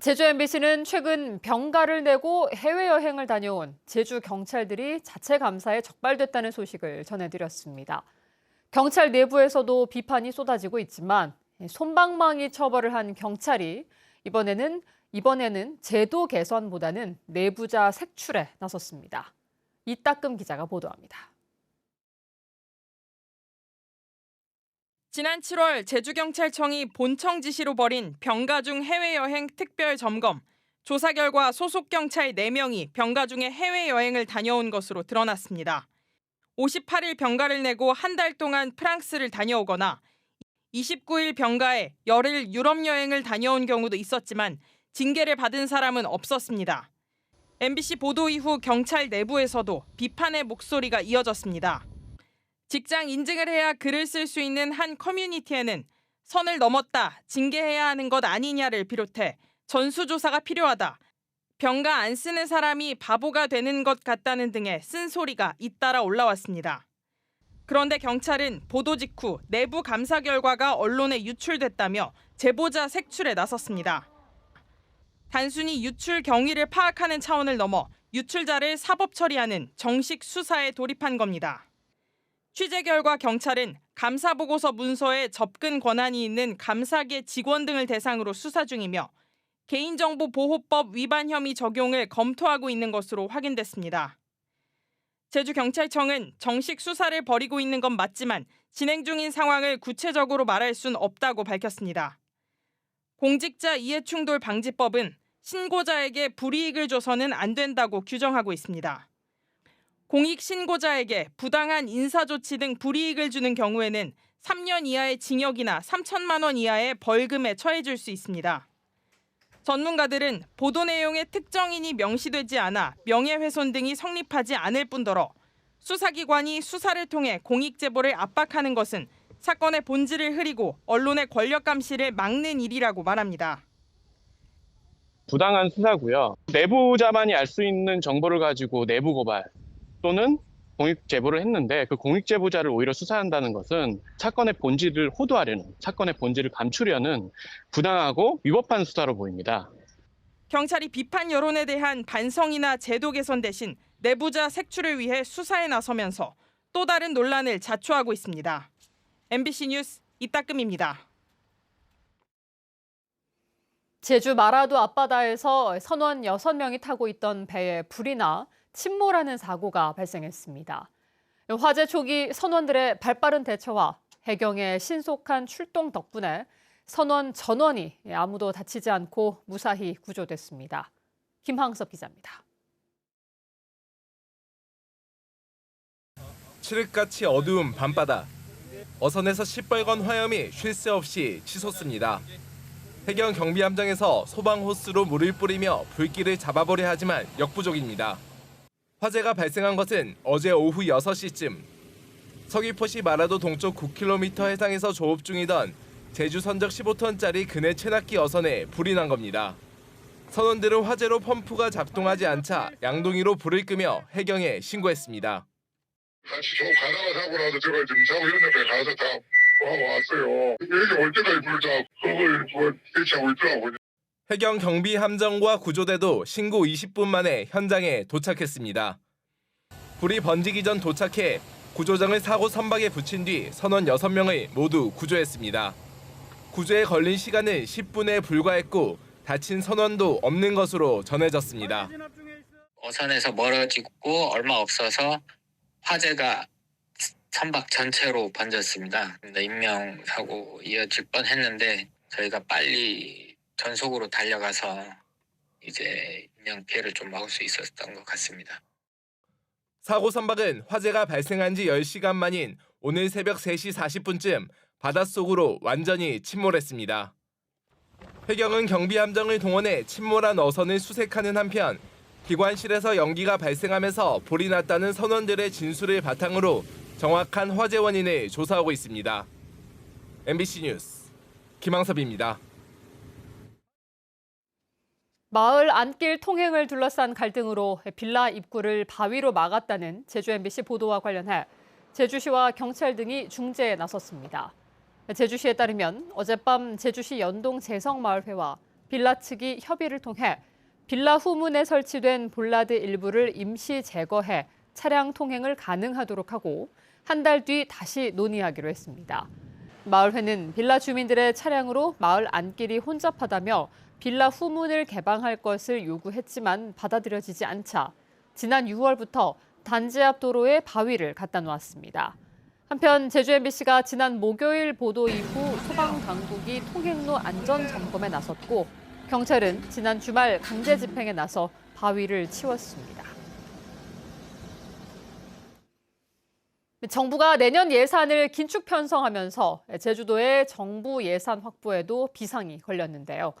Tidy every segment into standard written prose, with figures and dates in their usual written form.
제주 MBC는 최근 병가를 내고 해외여행을 다녀온 제주 경찰들이 자체 감사에 적발됐다는 소식을 전해드렸습니다. 경찰 내부에서도 비판이 쏟아지고 있지만 솜방망이 처벌을 한 경찰이 이번에는 제도 개선보다는 내부자 색출에 나섰습니다. 이따금 기자가 보도합니다. 지난 7월 제주경찰청이 본청 지시로 벌인 병가 중 해외여행 특별 점검. 조사 결과 소속 경찰 4명이 병가 중에 해외여행을 다녀온 것으로 드러났습니다. 58일 병가를 내고 한 달 동안 프랑스를 다녀오거나 29일 병가에 열흘 유럽 여행을 다녀온 경우도 있었지만 징계를 받은 사람은 없었습니다. MBC 보도 이후 경찰 내부에서도 비판의 목소리가 이어졌습니다. 직장 인증을 해야 글을 쓸 수 있는 한 커뮤니티에는 선을 넘었다, 징계해야 하는 것 아니냐를 비롯해 전수조사가 필요하다, 병가 안 쓰는 사람이 바보가 되는 것 같다는 등의 쓴소리가 잇따라 올라왔습니다. 그런데 경찰은 보도 직후 내부 감사 결과가 언론에 유출됐다며 제보자 색출에 나섰습니다. 단순히 유출 경위를 파악하는 차원을 넘어 유출자를 사법 처리하는 정식 수사에 돌입한 겁니다. 취재 결과 경찰은 감사보고서 문서에 접근 권한이 있는 감사계 직원 등을 대상으로 수사 중이며 개인정보보호법 위반 혐의 적용을 검토하고 있는 것으로 확인됐습니다. 제주경찰청은 정식 수사를 벌이고 있는 건 맞지만 진행 중인 상황을 구체적으로 말할 순 없다고 밝혔습니다. 공직자 이해충돌 방지법은 신고자에게 불이익을 줘서는 안 된다고 규정하고 있습니다. 공익 신고자에게 부당한 인사조치 등 불이익을 주는 경우에는 3년 이하의 징역이나 3천만 원 이하의 벌금에 처해질 수 있습니다. 전문가들은 보도 내용에 특정인이 명시되지 않아 명예훼손 등이 성립하지 않을 뿐더러 수사기관이 수사를 통해 공익제보를 압박하는 것은 사건의 본질을 흐리고 언론의 권력 감시를 막는 일이라고 말합니다. 부당한 수사고요. 내부자만이 알 수 있는 정보를 가지고 내부 고발 또는 공익 제보를 했는데 그 공익 제보자를 오히려 수사한다는 것은 사건의 본질을 호도하려는, 사건의 본질을 감추려는 부당하고 위법한 수사로 보입니다. 경찰이 비판 여론에 대한 반성이나 제도 개선 대신 내부자 색출을 위해 수사에 나서면서 또 다른 논란을 자초하고 있습니다. MBC 뉴스 이따금입니다. 제주 마라도 앞바다에서 선원 6명이 타고 있던 배에 불이 나 침몰하는 사고가 발생했습니다. 화재 초기 선원들의 발빠른 대처와 해경의 신속한 출동 덕분에 선원 전원이 아무도 다치지 않고 무사히 구조됐습니다. 김황섭 기자입니다. 칠흑같이 어두운 밤바다. 어선에서 시뻘건 화염이 쉴 새 없이 치솟습니다. 해경 경비함정에서 소방 호스로 물을 뿌리며 불길을 잡아보려 하지만 역부족입니다. 화재가 발생한 것은 어제 오후 6시쯤 서귀포시 마라도 동쪽 9km 해상에서 조업 중이던 제주 선적 15톤짜리 그네 체납기 어선에 불이 난 겁니다. 선원들은 화재로 펌프가 작동하지 않자 양동이로 불을 끄며 해경에 신고했습니다. 같이 저 가다가 사고 나서 제가 지금 사고 현장까지 가서 다 하고 왔어요. 여기 올 때까지 불을 다 그걸 대체하고 있더라고요. 해경 경비 함정과 구조대도 신고 20분 만에 현장에 도착했습니다. 불이 번지기 전 도착해 구조정을 사고 선박에 붙인 뒤 선원 6명을 모두 구조했습니다. 구조에 걸린 시간은 10분에 불과했고 다친 선원도 없는 것으로 전해졌습니다. 어선에서 멀어지고 얼마 없어서 화재가 선박 전체로 번졌습니다. 인명사고 이어질 뻔했는데 저희가 빨리 전속으로 달려가서 이제 인명 피해를 좀 막을 수 있었던 것 같습니다. 사고 선박은 화재가 발생한 지 10시간 만인 오늘 새벽 3시 40분쯤 바닷속으로 완전히 침몰했습니다. 해경은 경비함정을 동원해 침몰한 어선을 수색하는 한편 기관실에서 연기가 발생하면서 불이 났다는 선원들의 진술을 바탕으로 정확한 화재 원인을 조사하고 있습니다. MBC 뉴스 김황섭입니다. 마을 안길 통행을 둘러싼 갈등으로 빌라 입구를 바위로 막았다는 제주 MBC 보도와 관련해 제주시와 경찰 등이 중재에 나섰습니다. 제주시에 따르면 어젯밤 제주시 연동 재성마을회와 빌라 측이 협의를 통해 빌라 후문에 설치된 볼라드 일부를 임시 제거해 차량 통행을 가능하도록 하고 한 달 뒤 다시 논의하기로 했습니다. 마을회는 빌라 주민들의 차량으로 마을 안길이 혼잡하다며 빌라 후문을 개방할 것을 요구했지만 받아들여지지 않자 지난 6월부터 단지 앞 도로에 바위를 갖다 놓았습니다. 한편 제주 MBC가 지난 목요일 보도 이후 소방당국이 통행로 안전 점검에 나섰고 경찰은 지난 주말 강제 집행에 나서 바위를 치웠습니다. 정부가 내년 예산을 긴축 편성하면서 제주도의 정부 예산 확보에도 비상이 걸렸는데요.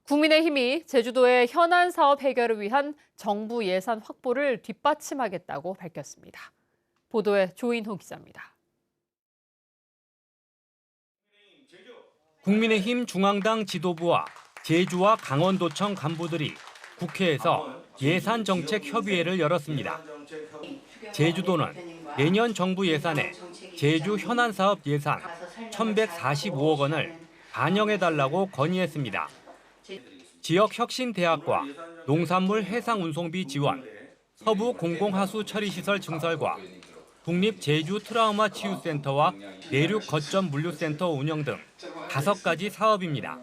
국민의힘이 제주도의 현안 사업 해결을 위한 정부 예산 확보를 뒷받침하겠다고 밝혔습니다. 보도에 조인호 기자입니다. 국민의힘 중앙당 지도부와 제주와 강원도청 간부들이 국회에서 예산정책협의회를 열었습니다. 제주도는 내년 정부 예산에 제주 현안사업 예산 1,145억 원을 반영해달라고 건의했습니다. 지역혁신대학과 농산물 해상운송비 지원, 서부 공공하수 처리시설 증설과 국립제주 트라우마 치유센터와 내륙 거점 물류센터 운영 등 5가지 사업입니다.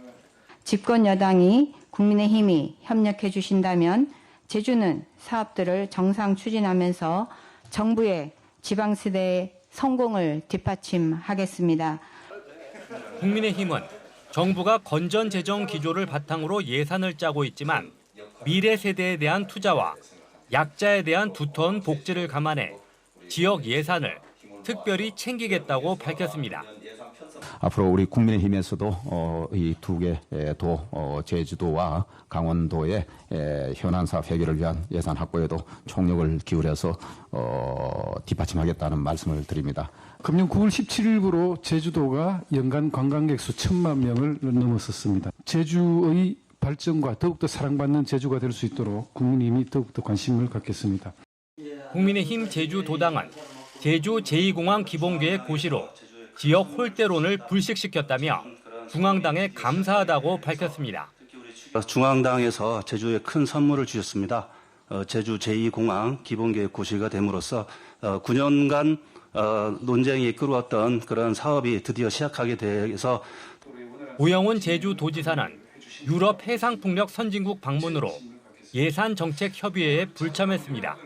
집권 여당이 국민의힘이 협력해 주신다면 제주는 사업들을 정상 추진하면서 정부의 지방세대의 성공을 뒷받침하겠습니다. 국민의힘은 정부가 건전 재정 기조를 바탕으로 예산을 짜고 있지만 미래 세대에 대한 투자와 약자에 대한 두터운 복지를 감안해 지역 예산을 특별히 챙기겠다고 밝혔습니다. 앞으로 우리 국민의힘에서도 이 두 개 도 제주도와 강원도의 현안 사업 해결을 위한 예산 확보에도 총력을 기울여서 뒷받침하겠다는 말씀을 드립니다. 금년 9월 17일부로 제주도가 연간 관광객 수 1,000만 명을 넘었었습니다. 제주의 발전과 더욱더 사랑받는 제주가 될 수 있도록 국민의힘이 더욱더 관심을 갖겠습니다. 국민의힘 제주도당은 제주 제2공항 기본계획 고시로 지역 홀대론을 불식시켰다며 중앙당에 감사하다고 밝혔습니다. 중앙당에서 제주에 큰 선물을 주셨습니다. 제주 제2공항 기본계획 고시가 됨으로써 9년간 논쟁이 이끌어왔던 그런 사업이 드디어 시작하게 돼서 오영훈 제주도지사는 유럽 해상풍력 선진국 방문으로 예산정책협의회에 불참했습니다.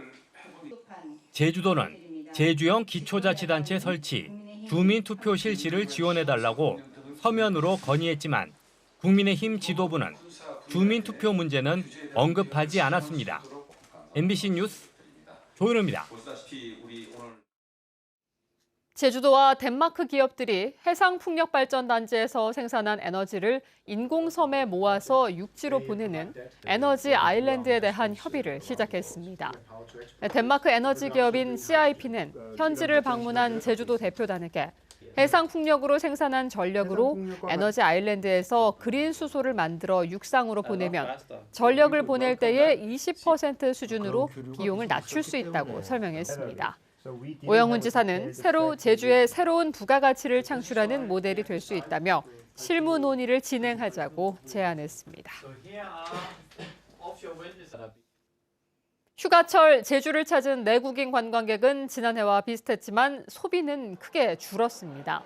제주도는 제주형 기초자치단체 설치, 주민투표 실시를 지원해달라고 서면으로 건의했지만 국민의힘 지도부는 주민투표 문제는 언급하지 않았습니다. MBC 뉴스 조윤호입니다. 제주도와 덴마크 기업들이 해상풍력발전단지에서 생산한 에너지를 인공섬에 모아서 육지로 보내는 에너지 아일랜드에 대한 협의를 시작했습니다. 덴마크 에너지 기업인 CIP는 현지를 방문한 제주도 대표단에게 해상풍력으로 생산한 전력으로 에너지 아일랜드에서 그린 수소를 만들어 육상으로 보내면 전력을 보낼 때의 20% 수준으로 비용을 낮출 수 있다고 설명했습니다. 오영훈 지사는 제주에 새로운 부가가치를 창출하는 모델이 될 수 있다며 실무 논의를 진행하자고 제안했습니다. 휴가철 제주를 찾은 내국인 관광객은 지난해와 비슷했지만 소비는 크게 줄었습니다.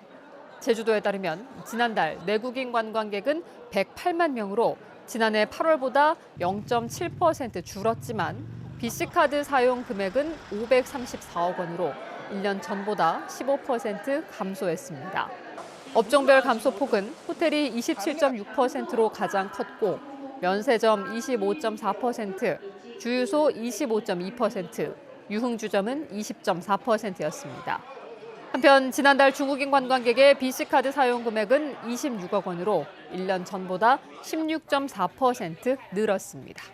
제주도에 따르면 지난달 내국인 관광객은 108만 명으로 지난해 8월보다 0.7% 줄었지만 BC카드 사용 금액은 534억 원으로 1년 전보다 15% 감소했습니다. 업종별 감소폭은 호텔이 27.6%로 가장 컸고 면세점 25.4%, 주유소 25.2%, 유흥주점은 20.4%였습니다. 한편 지난달 중국인 관광객의 BC카드 사용 금액은 26억 원으로 1년 전보다 16.4% 늘었습니다.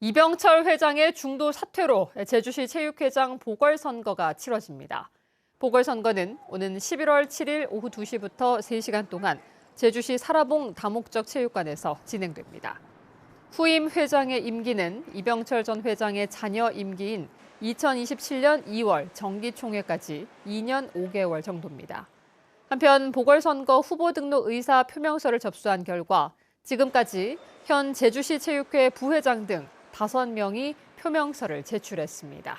이병철 회장의 중도 사퇴로 제주시 체육회장 보궐선거가 치러집니다. 보궐선거는 오는 11월 7일 오후 2시부터 3시간 동안 제주시 사라봉 다목적 체육관에서 진행됩니다. 후임 회장의 임기는 이병철 전 회장의 자녀 임기인 2027년 2월 정기총회까지 2년 5개월 정도입니다. 한편 보궐선거 후보 등록 의사 표명서를 접수한 결과 지금까지 현 제주시 체육회 부회장 등 5명이 표명서를 제출했습니다.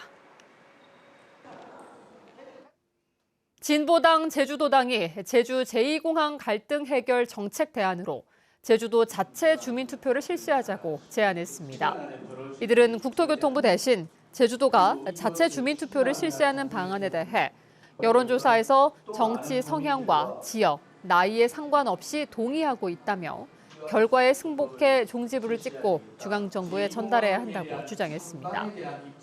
진보당 제주도당이 제주 제2공항 갈등 해결 정책 대안으로 제주도 자체 주민투표를 실시하자고 제안했습니다. 이들은 국토교통부 대신 제주도가 자체 주민투표를 실시하는 방안에 대해 여론조사에서 정치 성향과 지역, 나이에 상관없이 동의하고 있다며 결과에 승복해 종지부를 찍고 중앙정부에 전달해야 한다고 주장했습니다.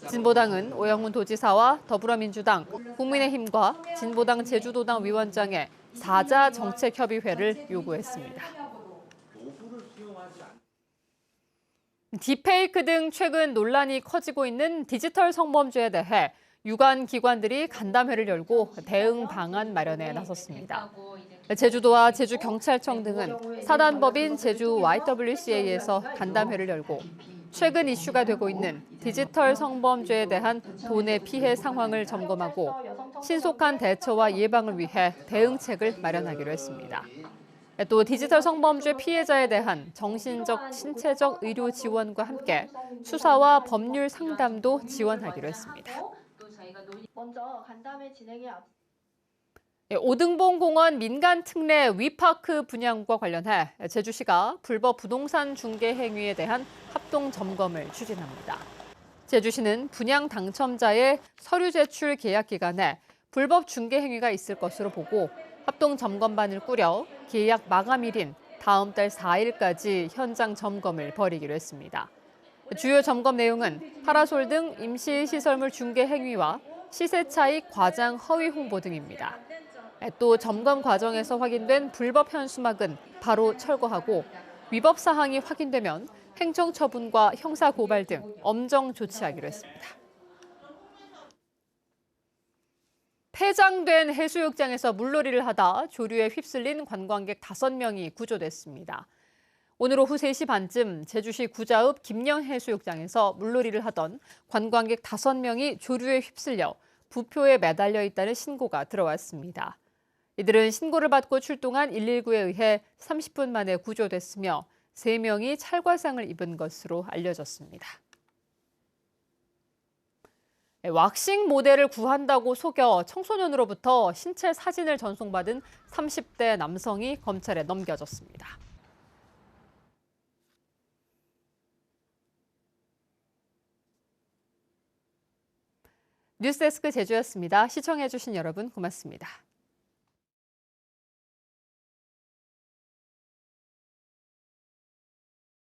진보당은 오영훈 도지사와 더불어민주당, 국민의힘과 진보당 제주도당 위원장의 4자 정책협의회를 요구했습니다. 딥페이크 등 최근 논란이 커지고 있는 디지털 성범죄에 대해 유관 기관들이 간담회를 열고 대응 방안 마련에 나섰습니다. 제주도와 제주경찰청 등은 사단법인 제주 YWCA에서 간담회를 열고 최근 이슈가 되고 있는 디지털 성범죄에 대한 도내 피해 상황을 점검하고 신속한 대처와 예방을 위해 대응책을 마련하기로 했습니다. 또 디지털 성범죄 피해자에 대한 정신적, 신체적 의료 지원과 함께 수사와 법률 상담도 지원하기로 했습니다. 먼저 간담회 진행에 앞서 오등봉 공원 민간 특례 위파크 분양과 관련해 제주시가 불법 부동산 중개 행위에 대한 합동 점검을 추진합니다. 제주시는 분양 당첨자의 서류 제출 계약 기간에 불법 중개 행위가 있을 것으로 보고 합동 점검반을 꾸려 계약 마감일인 다음 달 4일까지 현장 점검을 벌이기로 했습니다. 주요 점검 내용은 파라솔 등 임시시설물 중개 행위와 시세 차익 과장 허위 홍보 등입니다. 또 점검 과정에서 확인된 불법 현수막은 바로 철거하고 위법 사항이 확인되면 행정처분과 형사고발 등 엄정 조치하기로 했습니다. 폐장된 해수욕장에서 물놀이를 하다 조류에 휩쓸린 관광객 5명이 구조됐습니다. 오늘 오후 3시 반쯤 제주시 구자읍 김영해수욕장에서 물놀이를 하던 관광객 5명이 조류에 휩쓸려 부표에 매달려 있다는 신고가 들어왔습니다. 이들은 신고를 받고 출동한 119에 의해 30분 만에 구조됐으며 3명이 찰과상을 입은 것으로 알려졌습니다. 왁싱 모델을 구한다고 속여 청소년으로부터 신체 사진을 전송받은 30대 남성이 검찰에 넘겨졌습니다. 뉴스데스크 제주였습니다. 시청해주신 여러분 고맙습니다.